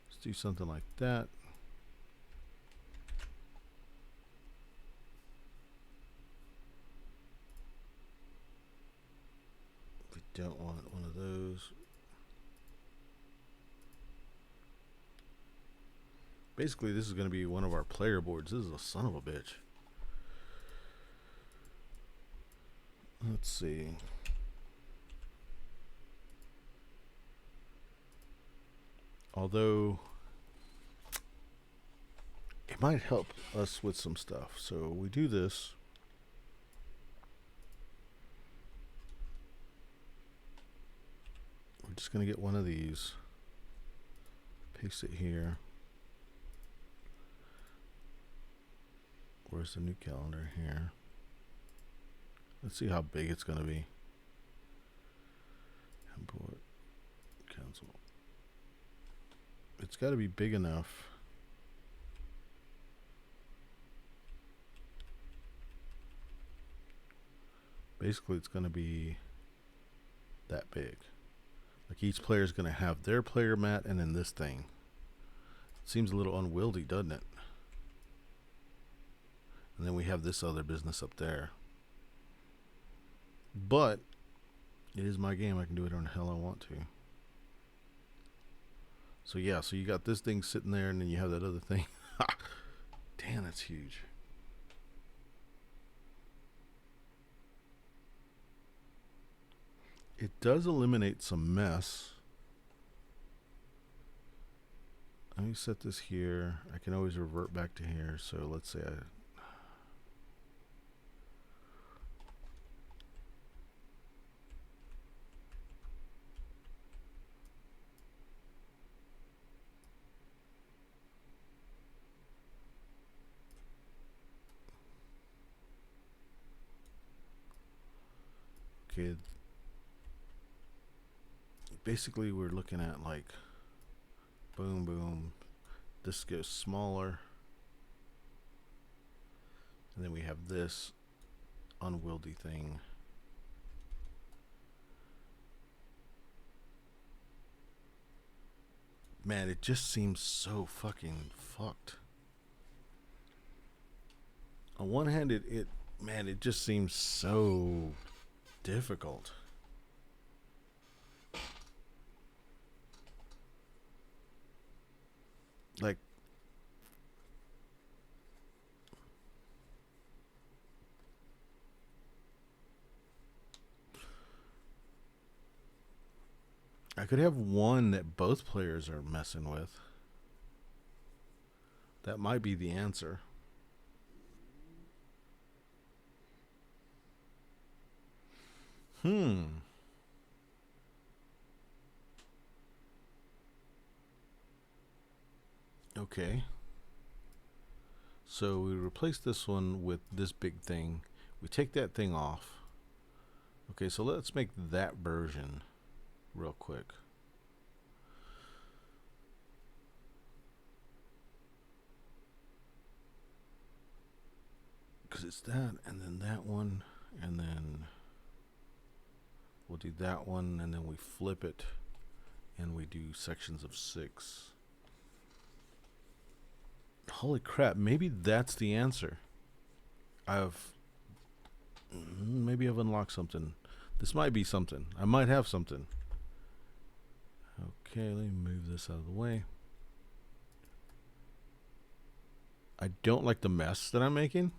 Let's do something like that. We don't want one of those. Basically, this is going to be one of our player boards. This is a son of a bitch. Let's see. Although it might help us with some stuff. So we do this. We're just going to get one of these. Paste it here. Where's the new calendar here? Let's see how big it's going to be. Import, cancel. It's got to be big enough. Basically, it's going to be that big. Like each player is going to have their player mat and then this thing. It seems a little unwieldy, doesn't it? And then we have this other business up there. But it is my game. I can do whatever the hell I want to. So yeah, so you got this thing sitting there and then you have that other thing. Damn, that's huge. It does eliminate some mess. Let me set this here. I can always revert back to here. So let's say I... Okay, basically we're looking at like boom boom, this goes smaller, and then we have this unwieldy thing. Man, it just seems so fucking fucked. On one hand, it just seems so difficult. Like, I could have one that both players are messing with. That might be the answer. Okay. So we replace this one with this big thing. We take that thing off. Okay, so let's make that version real quick. because it's that, and then that one, and then we'll do that one, and then we flip it, and we do sections of 6. Holy crap, maybe that's the answer. Maybe I've unlocked something. This might be something. I might have something. Okay, let me move this out of the way. I don't like the mess that I'm making.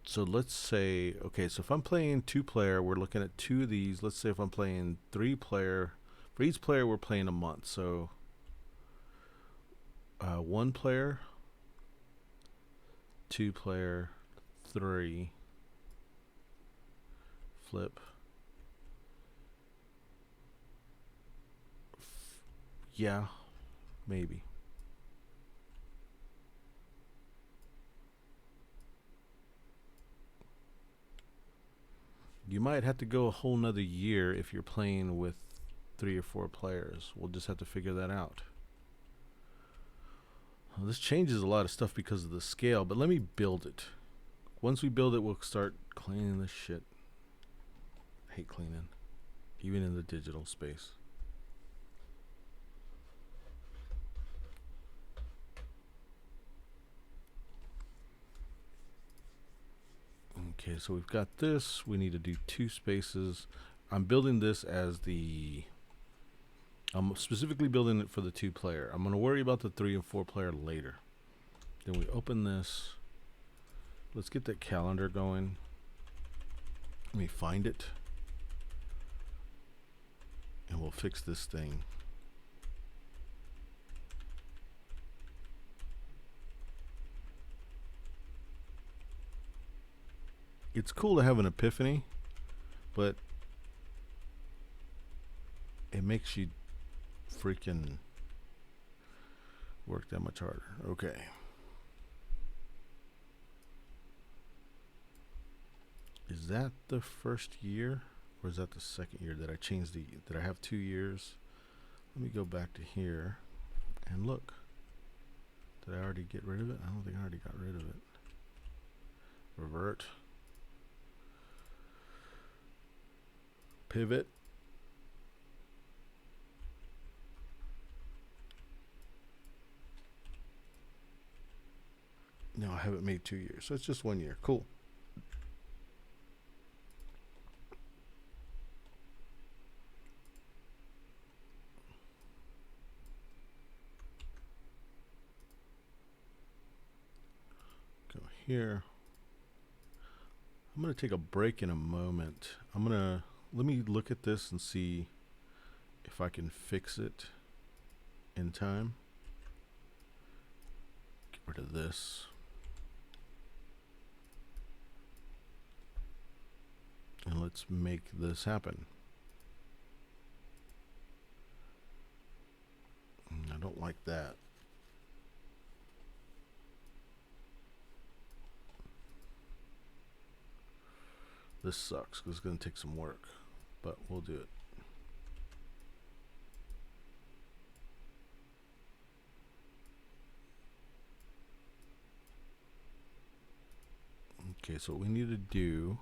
So let's say, okay, so if I'm playing 2-player, we're looking at 2 of these. Let's say if I'm playing 3-player, for each player we're playing a month. So 1-player, 2-player, 3, flip. Yeah, maybe. You might have to go a whole nother year if you're playing with 3 or 4 players. We'll just have to figure that out. Well, this changes a lot of stuff because of the scale, but let me build it. Once we build it, we'll start cleaning this shit. I hate cleaning, even in the digital space. Okay, so we've got this. We need to do 2 spaces. I'm building this as I'm specifically building it for the 2-player. I'm going to worry about the 3 and 4-player later. Then we open this. Let's get that calendar going. Let me find it. And we'll fix this thing. It's cool to have an epiphany, but it makes you freaking work that much harder. Okay. Is that the first year, or is that the second year that I changed that I have 2 years? Let me go back to here and look. Did I already get rid of it? I don't think I already got rid of it. Revert. Pivot. No, I haven't made 2 years, so it's just 1 year. Cool. Go here. I'm going to take a break in a moment. Let me look at this and see if I can fix it in time. Get rid of this. And let's make this happen. I don't like that. This sucks because it's going to take some work, but we'll do it. Okay, so what we need to do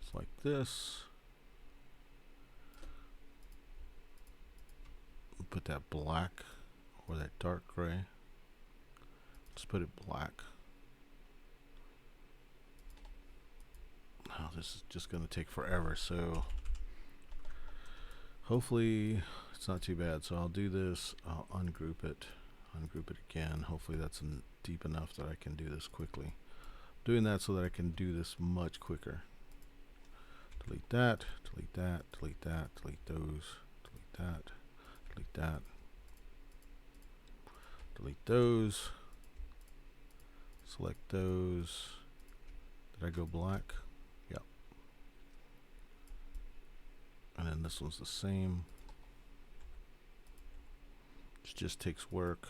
is like this. Put that black or that dark gray. Let's put it black. Oh, this is just going to take forever, so hopefully it's not too bad. So I'll do this. I'll ungroup it again. Hopefully that's deep enough that I can do this quickly. I'm doing that so that I can do this much quicker. Delete that, delete that, delete that, delete those, delete that, delete that, delete those, select those. Did I go black? Yep. And then And this one's the same. It just takes work.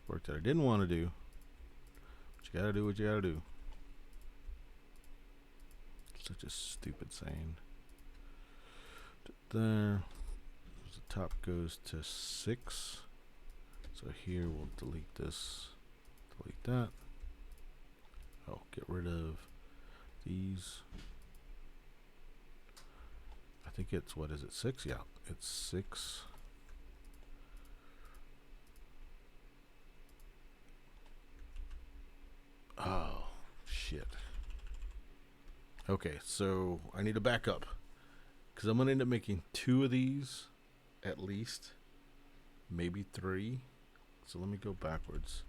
Work that I didn't want to do. But you gotta do what you gotta do. Such a stupid saying. There. The top goes to 6. So here we'll delete this. Delete that. Oh, get rid of these. I think it's, what is it, 6? Yeah, it's 6. Oh, shit. Okay, so I need to back up because I'm going to end up making 2 of these at least, maybe 3. So let me go backwards.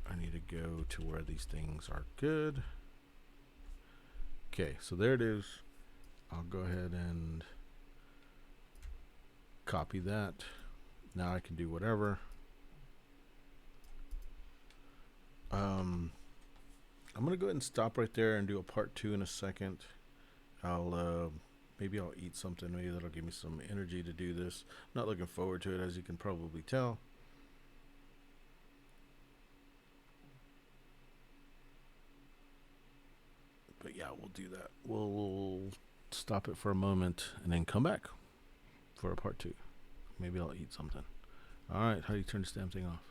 I need to go to where these things are good. Okay, so there it is. I'll go ahead and copy that. Now I can do whatever. I'm gonna go ahead and stop right there and do a part 2 in a second. Maybe I'll eat something. Maybe that'll give me some energy to do this. Not looking forward to it, as you can probably tell. But yeah, we'll do that. We'll stop it for a moment and then come back for a part 2. Maybe I'll eat something. All right, how do you turn this damn thing off?